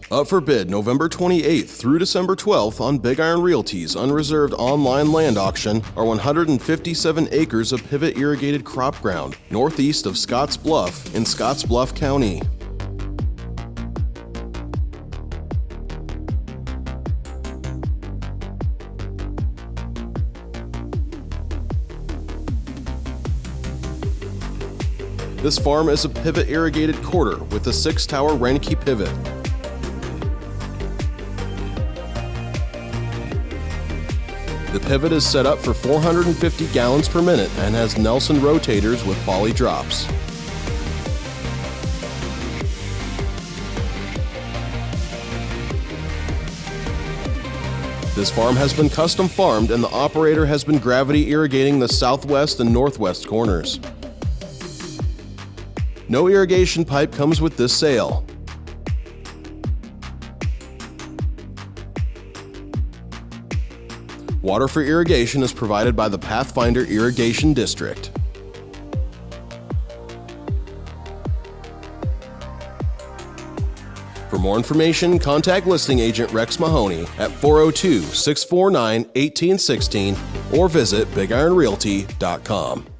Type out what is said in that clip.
Up for bid November 28th through December 12th on BigIron Realty's Unreserved online land auction are 157 acres of pivot irrigated crop ground northeast of Scottsbluff in Scottsbluff County. This farm is a pivot irrigated quarter with a 6-tower Reinke pivot. The pivot is set up for 450 gallons per minute and has Nelson rotators with poly drops. This farm has been custom farmed and the operator has been gravity irrigating the southwest and northwest corners. No irrigation pipe comes with this sale. Water for irrigation is provided by the Pathfinder Irrigation District. For more information, contact listing agent Rex Mahoney at 402-649-1816 or visit BigIronRealty.com.